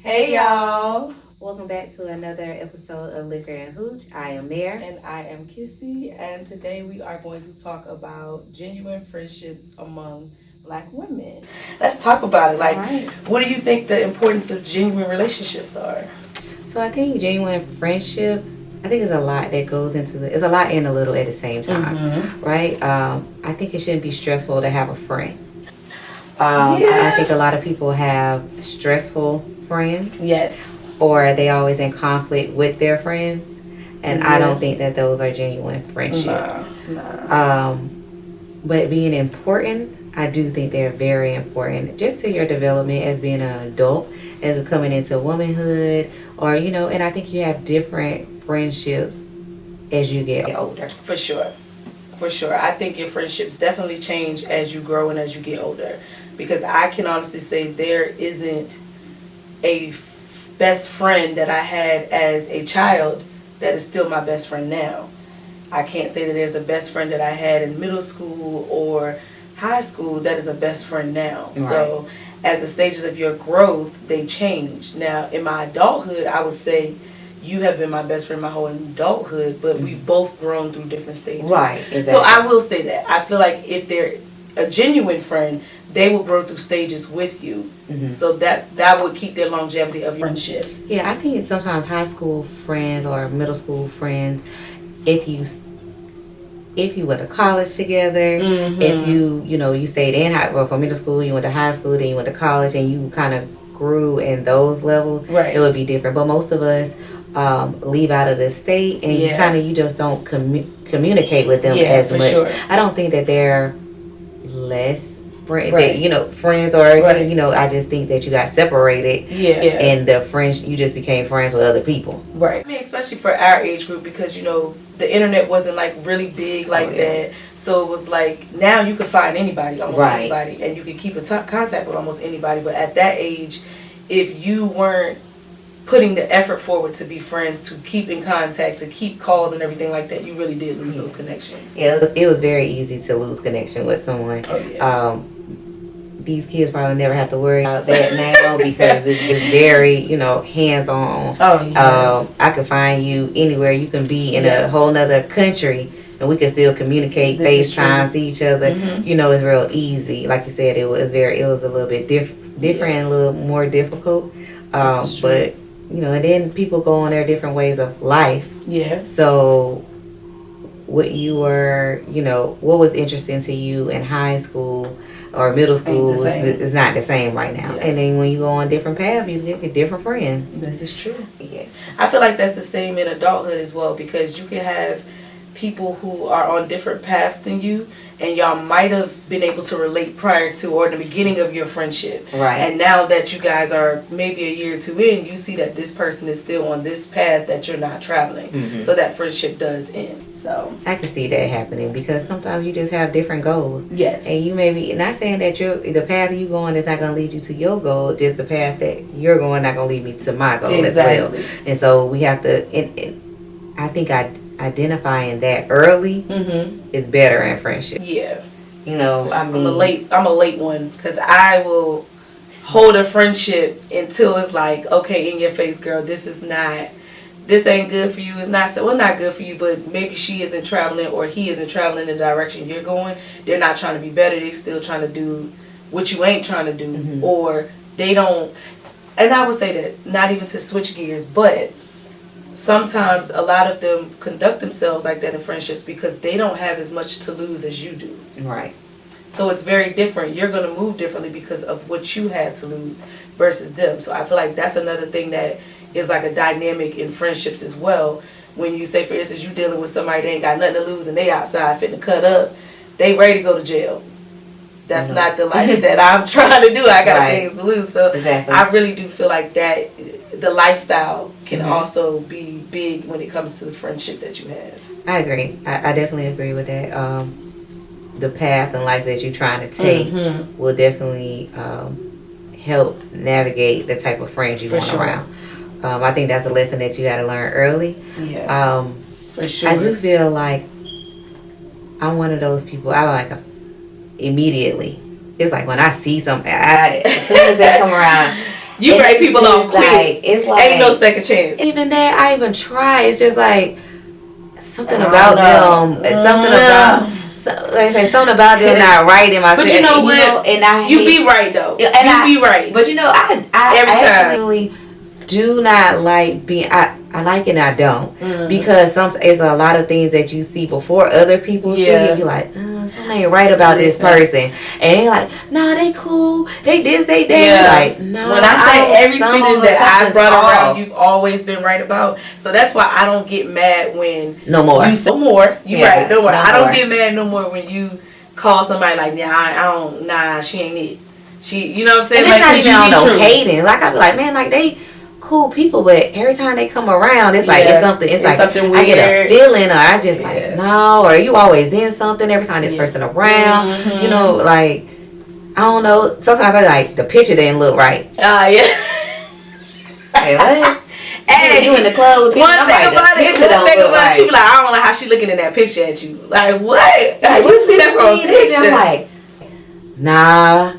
Hey y'all, Welcome back to another episode of Liquor and Hooch. I am Mare. and I am Kissy, and today we are going to talk about genuine friendships among Black women. Let's talk about it. Like, Alright. what do you think the importance of genuine relationships are? So I think genuine friendships, I think it's a lot that goes into it. It's a lot and a little at the same time, right? I think it shouldn't be stressful to have a friend. I think a lot of people have stressful friends. Yes. Or they always in conflict with their friends. And I don't think that those are genuine friendships. Nah. But being important, I do think they're very important just to your development as being an adult, as coming into womanhood, or, and I think you have different friendships as you get older. For sure. For sure. I think your friendships definitely change as you grow and as you get older. Because I can honestly say there isn't a best friend that I had as a child that is still my best friend now. I can't say that there's a best friend that I had in middle school or high school that is a best friend now. Right. So as the stages of your growth, they change. Now, in my adulthood, I would say you have been my best friend my whole adulthood, but we've both grown through different stages. Right, exactly. So I will say that. I feel like if they're a genuine friend, they will grow through stages with you. So that would keep their longevity of your friendship. Yeah, I think sometimes high school friends or middle school friends, if you went to college together, if you stayed in from middle school, you went to high school, then you went to college, and you kind of grew in those levels, Right. It would be different. But most of us leave out of the state, and you just don't communicate with them as much. Sure. I don't think that they're less friends, Right. friends or Right. I just think that you got separated, and the friends, you just became friends with other people. Right. I mean, especially for our age group, because the internet wasn't like really big like that. So it was like now you could find anybody, almost anybody, and you can keep in contact with almost anybody. But at that age, if you weren't putting the effort forward to be friends, to keep in contact, to keep calls and everything like that, you really did lose those connections. Yeah, it was very easy to lose connection with someone. Oh, yeah. These kids probably never have to worry about that now because it's very, hands-on. Oh, yeah. I could find you anywhere. You can be in a whole nother country and we can still communicate, FaceTime, see each other. It's real easy. Like you said, it was a little bit different and a little more difficult. But, and then people go on their different ways of life. Yeah. So what you were, what was interesting to you in high school or middle school is not the same right now. And then when you go on different paths, you get different friends. This is true. Yeah. I feel like that's the same in adulthood as well, because you can have people who are on different paths than you, and y'all might have been able to relate prior to or in the beginning of your friendship. Right. And now that you guys are maybe a year or two in, you see that this person is still on this path that you're not traveling. So that friendship does end. So I can see that happening because sometimes you just have different goals. Yes. And you may be not saying that the path you're going is not going to lead you to your goal, just the path that you're going not going to lead me to my goal as well. And so we have to, I think identifying that early is better in friendship. Yeah. I mean, I'm a late one, because I will hold a friendship until it's like, okay, in your face, girl, this ain't good for you. It's not good for you, but maybe she isn't traveling or he isn't traveling in the direction you're going. They're not trying to be better. They're still trying to do what you ain't trying to do, or they don't. And I would say that not even to switch gears, but sometimes a lot of them conduct themselves like that in friendships because they don't have as much to lose as you do. Right. So it's very different. You're going to move differently because of what you have to lose versus them. So I feel like that's another thing that is like a dynamic in friendships as well. When you say, for instance, you dealing with somebody that ain't got nothing to lose and they outside fitting to cut up, they ready to go to jail. That's not the life that I'm trying to do. I got things to lose. So I really do feel like that the lifestyle can also be big when it comes to the friendship that you have. I agree. I definitely agree with that. The path in life that you're trying to take will definitely help navigate the type of friends you want around. I think that's a lesson that you got to learn early. Yeah. For sure. I do feel like I'm one of those people. I like immediately. It's like when I see something, as soon as they come around, You write people off quick. Like, it's like ain't no second chance. Even that, I even try. It's just like something about them. Something about. Like I say, something about them not right in my. But you know what? You be right though. And you be right. But you know, I actually do not like being. I like it and I don't because it's a lot of things that you see before other people see it. You're like, something ain't right about this person, and they're like, nah, they cool, they this, they that. Yeah. Like, nah. When I say everything that I brought around, you've always been right about. So that's why I don't get mad when no more. You say, no more. You right? No more. I don't get mad no more when you call somebody like, I don't. Nah, she ain't it. She, you know what I'm saying? And it's not even on no hating. Like I be like, man, like they cool people, but every time they come around, it's like it's something. It's like something weird. I get a feeling, or I just like no, or you always in something every time this person around. You know, like I don't know. Sometimes I like the picture didn't look right. Yeah. Hey, what? Hey, you in the club with people? One thing about it, she be like, I don't know how she looking in that picture at you. Like what? Like you see that from a picture? I'm like, nah.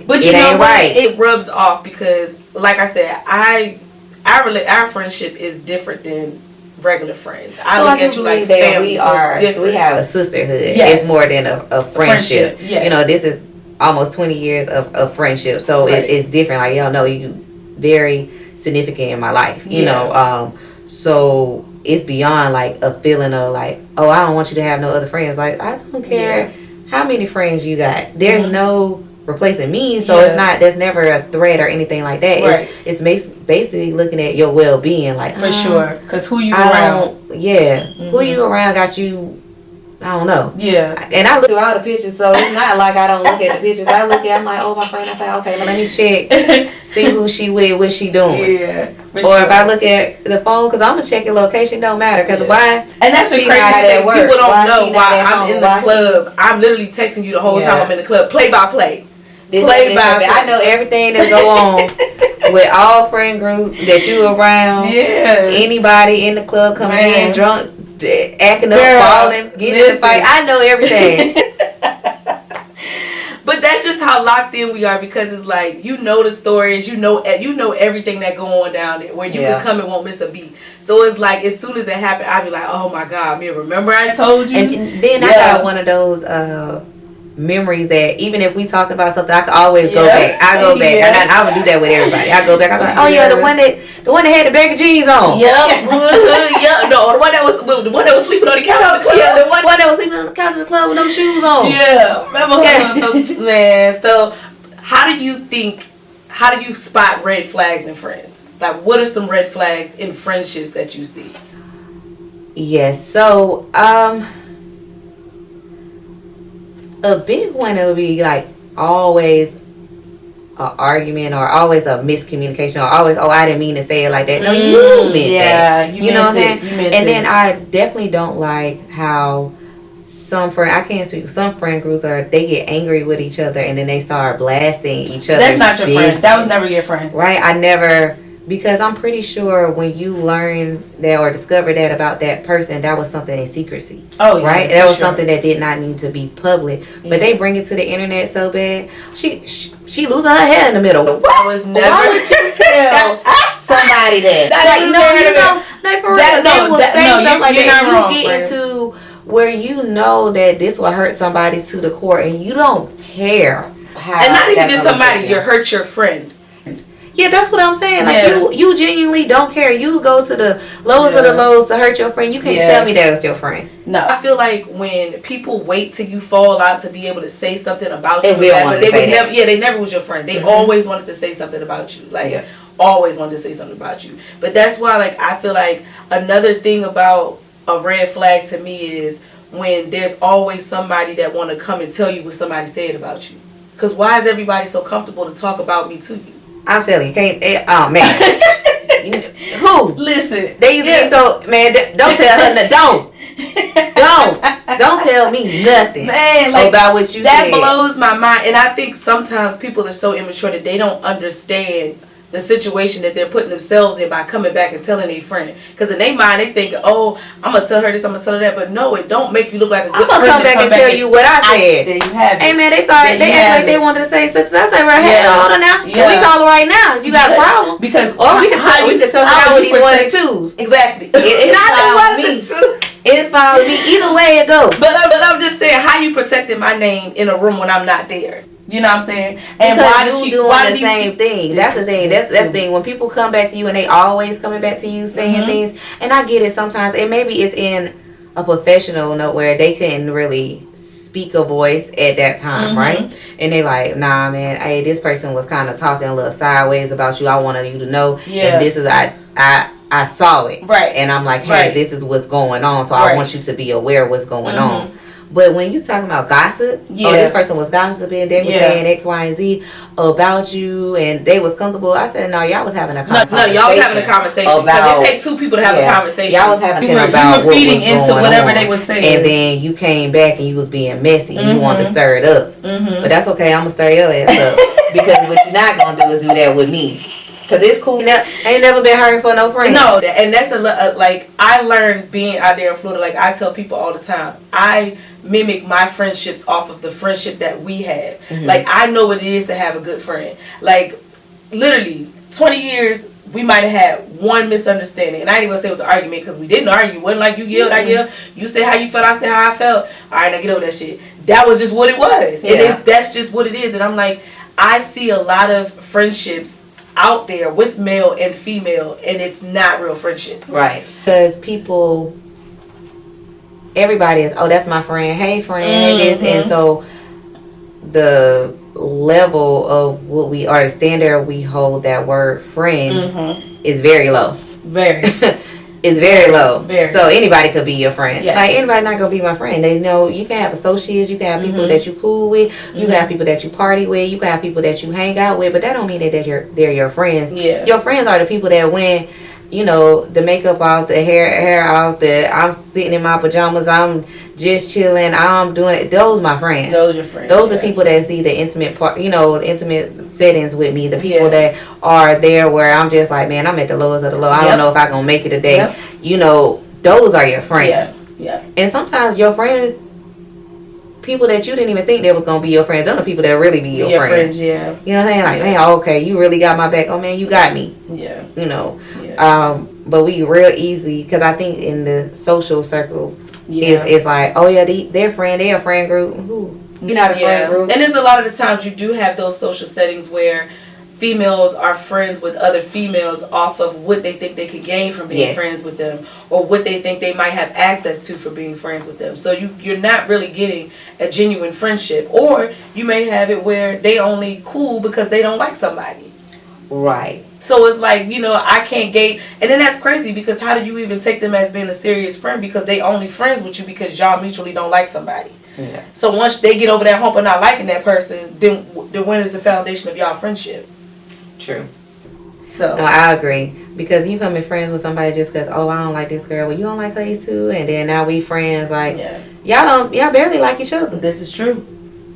But you know what? Right. It rubs off because, like I said, our friendship is different than regular friends. I look at you like family. We have a sisterhood. Yes. It's more than a friendship. Yes. You know, this is almost 20 years of friendship, so it's different. Like y'all know, you very significant in my life. You know, so it's beyond like a feeling of like, oh, I don't want you to have no other friends. Like I don't care how many friends you got. There's no replacing me, so it's not. There's never a threat or anything like that. Right. It's basically looking at your well-being, like for sure. Because who you around? Who you around got you. I don't know. Yeah. And I look through all the pictures, so it's not like I don't look at the pictures. I look at, I'm like, oh, my friend. I say, okay, well, let me check, see who she with, what she doing. Yeah. Or if I look at the phone, because I'm gonna check your location. Don't matter, because why? And that's the crazy thing. People don't know why I'm in the club. I'm literally texting you the whole time I'm in the club, play by play. I know everything that go on with all friend groups that you around. Yeah. Anybody in the club coming in drunk, acting up, falling, getting in a fight. I know everything. But that's just how locked in we are, because it's like you know the stories, you know everything that go on down there, where you can come and won't miss a beat. So it's like as soon as it happened, I'd be like, oh my God, man, remember I told you? And then I got one of those memories that even if we talked about something, I could always go back. I go back. I would do that with everybody. I go back. I'm like, oh yeah, the one that had the bag of jeans on. Yep. No, the one that was sleeping on the couch. The one that was sleeping on the couch in the club with no shoes on. Yeah, remember her? Man. So, how do you spot red flags in friends? Like, what are some red flags in friendships that you see? Yes. So, a big one would be like always an argument or always a miscommunication or always, oh, I didn't mean to say it like that. No, you meant that. You know what I'm saying? And then I definitely don't like how some friend groups they get angry with each other and then they start blasting each other. That's not your friend. That was never your friend. Right? Because I'm pretty sure when you learn that or discover that about that person, that was something in secrecy. Oh, yeah. Right? That was something that did not need to be public. Yeah. But they bring it to the internet so bad. She losing her hair in the middle. What? Why would you tell somebody that? Like, for real. They will say stuff like that. You get into where you know that this will hurt somebody to the core and you don't care. And not even just somebody, you hurt your friend. Yeah, that's what I'm saying. Like you genuinely don't care. You go to the lowest of the lows to hurt your friend. You can't tell me that was your friend. No, I feel like when people wait till you fall out to be able to say something about you, they never was your friend. They always wanted to say something about you. Always wanted to say something about you. But that's why, I feel like another thing about a red flag to me is when there's always somebody that want to come and tell you what somebody said about you. Because why is everybody so comfortable to talk about me to you? I'm telling you, oh man. Who? Listen. They used to be so, man, don't tell her nothing. Don't tell me nothing. Man, about what you said. That blows my mind. And I think sometimes people are so immature that they don't understand the situation that they're putting themselves in by coming back and telling their friend. Because in their mind, they think, oh, I'm going to tell her this, I'm going to tell her that. But no, it don't make you look like a good friend. I'm going to come back and tell you what I said. There you have it. Hey, man, they act like they wanted to say such and such. I said, well, hey, hold on now. Can we call her right now if you got a problem? Because, or we can tell her out with these one and twos. Exactly. It's not the one and twos. It's fine with me. Either way it goes. But I'm just saying, how you protecting my name in a room when I'm not there? You know what I'm saying? And because why is she doing the same thing? That's the thing. That's the thing. When people come back to you and they always coming back to you saying things, and I get it sometimes, and maybe it's in a professional note where they couldn't really speak a voice at that time, right? And they like, nah, man, hey, this person was kind of talking a little sideways about you. I wanted you to know, and this is I saw it, right? And I'm like, hey, this is what's going on, so I want you to be aware of what's going on. But when you talking about gossip, this person was gossiping, they was saying X, Y, and Z about you, and they was comfortable. I said, no, y'all was having a conversation. No, y'all was having a conversation. Because it take two people to have a conversation. Y'all was having about you were feeding into whatever they were saying. And then you came back and you was being messy. And you wanted to stir it up. But that's okay, I'm going to stir your ass up. Because what you're not going to do is do that with me. Because it's cool. Ain't never been hurting for no friend. No, and that's like, I learned being out there in Florida. Like, I tell people all the time, I mimic my friendships off of the friendship that we have. Like, I know what it is to have a good friend. Like, literally, 20 years, we might have had one misunderstanding. And I didn't even say it was an argument because we didn't argue. It wasn't like you yelled, I yelled. You say how you felt, I say how I felt. All right, now get over that shit. That was just what it was. That's just what it is. And I'm like, I see a lot of friendships out there with male and female, and it's not real friendships. Right. Because people, everybody is, oh, that's my friend. Hey, friend. And so the level of what we are, the standard we hold that word friend is very low. Very. It's very low. Very. So anybody could be your friend. Yes. Like, anybody not gonna be my friend. They know you can have associates, you can have people that you cool with, you can have people that you party with, you can have people that you hang out with, but that don't mean that they're your friends. Yeah. Your friends are the people that when, you know, the makeup off, the hair off, I'm sitting in my pajamas, I'm just chilling, I'm doing it. Those my friends. Those are your friends. Those are people that see the intimate part, you know, intimate settings with me. The people that are there where I'm just like, man, I'm at the lowest of the low. I don't know if I gonna make it today. You know, those are your friends. Yeah. And sometimes your friends, people that you didn't even think that was gonna be your friends, those are people that really be your friends. Yeah. You know what I'm saying? Like, man, okay, you really got my back. Oh man, you got me. Yeah. You know. Yeah. But we real easy, because I think in the social circles, it's like, oh yeah, they're a friend group. Ooh, you're not a friend group. And there's a lot of the times you do have those social settings where females are friends with other females off of what they think they could gain from being friends with them, or what they think they might have access to for being friends with them. So you're not really getting a genuine friendship. Or you may have it where they only cool because they don't like somebody. Right. So it's like, you know, I can't gauge. And then that's crazy, because how do you even take them as being a serious friend? Because they only friends with you because y'all mutually don't like somebody. Yeah. So once they get over that hump of not liking that person, then when is the foundation of y'all friendship? True. So no, I agree, because you come in friends with somebody just because, oh, I don't like this girl, well, you don't like her too, and then now we friends, like y'all barely like each other. This is true.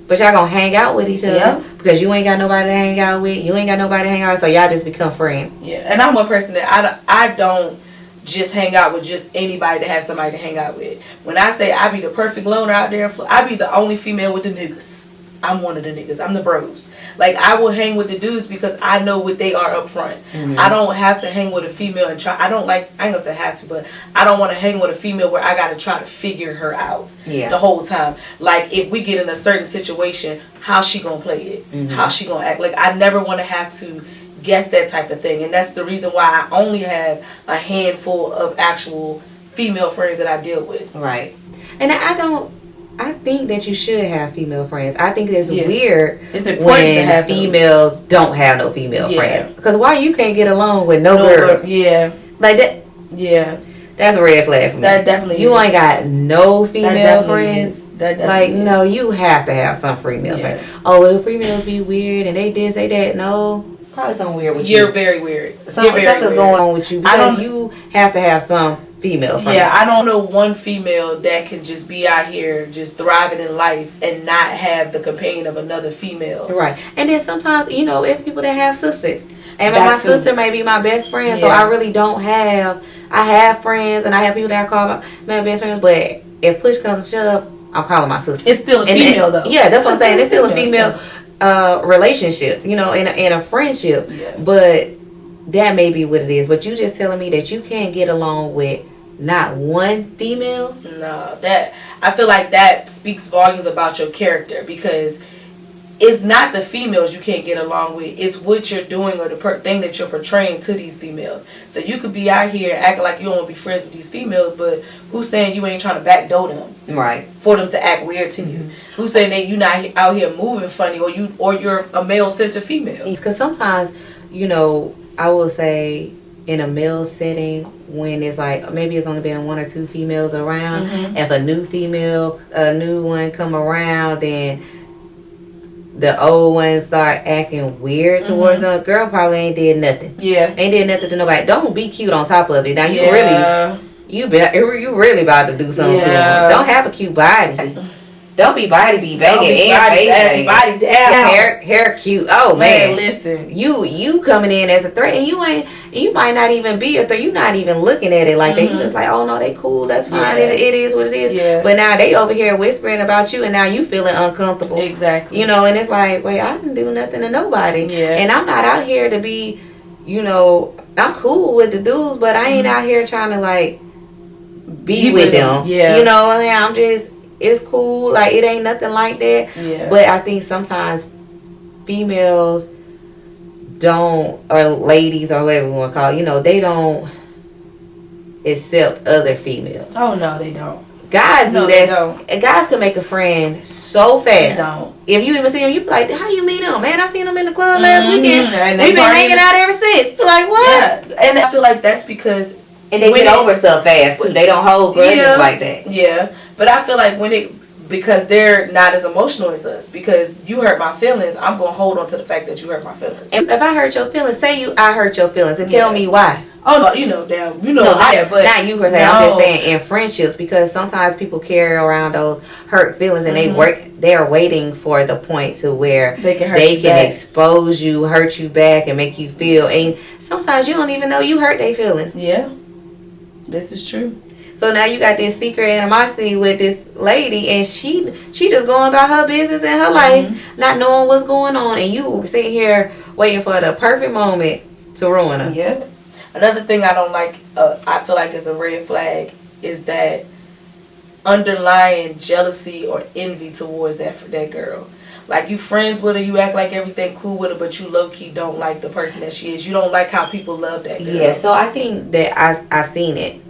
But y'all gonna hang out with each other because you ain't got nobody to hang out with. You ain't got nobody to hang out with, so y'all just become friends. Yeah, and I'm one person that I don't just hang out with just anybody to have somebody to hang out with. When I say I be the perfect loner out there, I be the only female with the niggas. I'm one of the niggas. I'm the bros. Like, I will hang with the dudes because I know what they are up front. I don't have to hang with a female and try. I ain't gonna say have to, but I don't want to hang with a female where I gotta try to figure her out the whole time. Like, if we get in a certain situation, how she gonna play it? How she gonna act? Like, I never want to have to guess that type of thing. And that's the reason why I only have a handful of actual female friends that I deal with. Right. And I think that you should have female friends. I think it's weird when to have females don't have no female friends. Because why you can't get along with no girls? Yeah. Like that. Yeah. That's a red flag for me. That definitely You ain't got no female friends. Like, no, you have to have some female friends. Oh, well, females be weird and they this, they that. No. Probably something weird with you. You're very weird. Something's going on with you, because you have to have some female friends. Yeah, I don't know one female that can just be out here just thriving in life and not have the companion of another female. Right. And then sometimes, you know, it's people that have sisters. And my sister may be my best friend, so I really don't have. I have friends, and I have people that I call my best friends. But if push comes to shove, I'm calling my sister. It's still a female, though. Yeah, that's what I'm saying. It's still a female relationship, you know, in a friendship. Yeah. But that may be what it is. But you just telling me that you can't get along with not one female? No, I feel like that speaks volumes about your character, because it's not the females you can't get along with. It's what you're doing or the thing that you're portraying to these females. So you could be out here acting like you don't want to be friends with these females, but who's saying you ain't trying to backdoor them? Right. For them to act weird to you? Who's saying that you're not out here moving funny, or you're a male-centered female? Because sometimes, you know, I will say in a male setting, when it's like maybe it's only been one or two females around, if a new one come around, then the old ones start acting weird towards them. Girl probably ain't did nothing. Yeah. Ain't did nothing to nobody. Don't be cute on top of it. Now you really about to do something to them. Don't have a cute body. Don't be body be banging and body down. Hair cute. Oh man, listen. You coming in as a threat, and you might not even be a threat. You not even looking at it like that. You just like, oh no, they cool. That's fine. It is what it is. Yeah. But now they over here whispering about you, and now you feeling uncomfortable. Exactly. You know, and it's like, wait, I didn't do nothing to nobody. Yeah. And I'm not out here to be, you know, I'm cool with the dudes, but I ain't out here trying to like be with them. Yeah. You know, I'm just. It's cool, like it ain't nothing like that. Yeah. But I think sometimes females don't, or ladies, or whatever we want to call it, you know, they don't accept other females. Oh no, they don't. Guys do that. Guys can make a friend so fast. They don't. If you even see them, you be like, how you meet them? Man, I seen them in the club last weekend. We've been hanging out ever since. Be like, what? Yeah. And I feel like that's because. And they get over stuff fast too. They don't hold grudges like that. Yeah. But I feel like because they're not as emotional as us, because you hurt my feelings, I'm going to hold on to the fact that you hurt my feelings. And if I hurt your feelings, I hurt your feelings, and tell me why. Oh no, you know, damn, you know, no, but not you per se. I'm just saying in friendships, because sometimes people carry around those hurt feelings, and they're waiting for the point to where they can expose you, hurt you back, and make you feel. And sometimes you don't even know you hurt their feelings. Yeah, this is true. So now you got this secret animosity with this lady, and she just going about her business and her life, not knowing what's going on, and you sitting here waiting for the perfect moment to ruin her. Yeah. Another thing I don't like, I feel like is a red flag, is that underlying jealousy or envy towards that girl. Like, you friends with her, you act like everything cool with her, but you low-key don't like the person that she is. You don't like how people love that girl. Yeah, so I think that I've seen it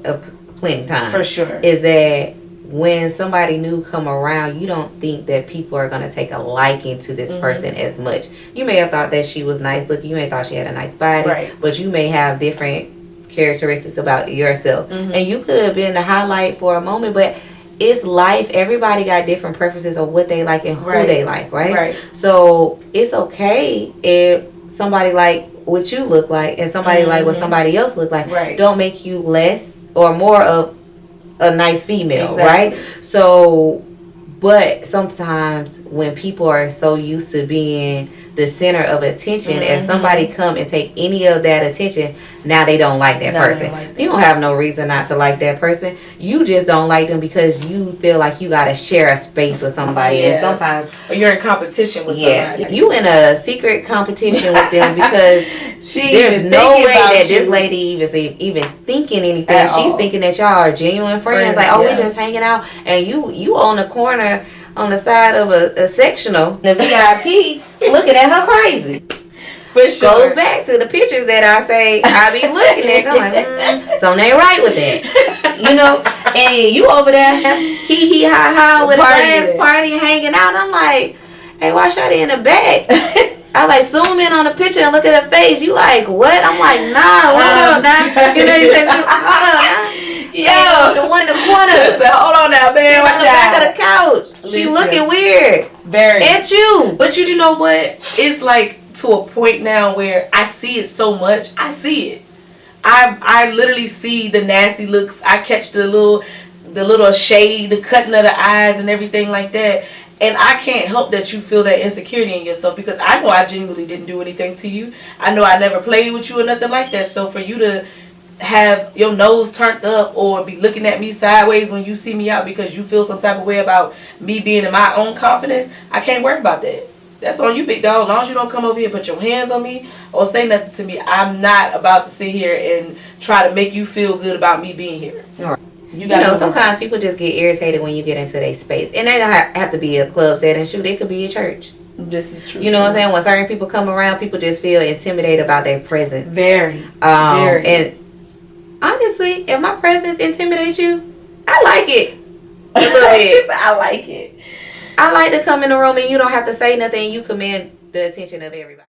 plenty of times. For sure. Is that when somebody new come around, you don't think that people are going to take a liking to this person as much. You may have thought that she was nice looking. You may have thought she had a nice body. Right. But you may have different characteristics about yourself. And you could have been the highlight for a moment, but it's life. Everybody got different preferences of what they like and who they like, right? So it's okay if somebody like what you look like and somebody like what somebody else look like. Right. Don't make you less or more of a nice female, right? So, but sometimes when people are so used to being the center of attention, if somebody come and take any of that attention, now they don't like that person. You don't have no reason not to like that person. You just don't like them because you feel like you got to share a space with somebody. And sometimes, or you're in competition with somebody. You in a secret competition with them because there's no way that this lady even thinking anything. She's thinking that y'all are genuine friends. Like, we just hanging out, and you on the corner on the side of a sectional, the VIP, looking at her crazy. For sure. Goes back to the pictures that I be looking at. I'm like, something ain't right with that. You know? And you over there, hee ha ha with friends, party, hanging out. I'm like, hey, why Shawty in the back? I like zoom in on the picture and look at her face. You like, what? I'm like, nah, what up, nah? You know, you say, hold up, nah. Yo, the one in the corner. Listen, hold on now, man. Watch out. Back of the couch. She looking weird. Very. At you. But you know what? It's like to a point now where I see it so much. I see it. I literally see the nasty looks. I catch the little shade, the cutting of the eyes and everything like that. And I can't help that you feel that insecurity in yourself, because I know I genuinely didn't do anything to you. I know I never played with you or nothing like that. So for you to have your nose turned up or be looking at me sideways when you see me out because you feel some type of way about me being in my own confidence, I can't worry about that. That's on you, big dog. As long as you don't come over here and put your hands on me or say nothing to me, I'm not about to sit here and try to make you feel good about me being here. All right. You know, sometimes people just get irritated when you get into their space. And they don't have to be a club setting. Shoot, it could be a church. This is true. You know what I'm saying? When certain people come around, people just feel intimidated about their presence. Very. And honestly, if my presence intimidates you, I like it a little bit. I like it. I like to come in the room and you don't have to say nothing. You command the attention of everybody.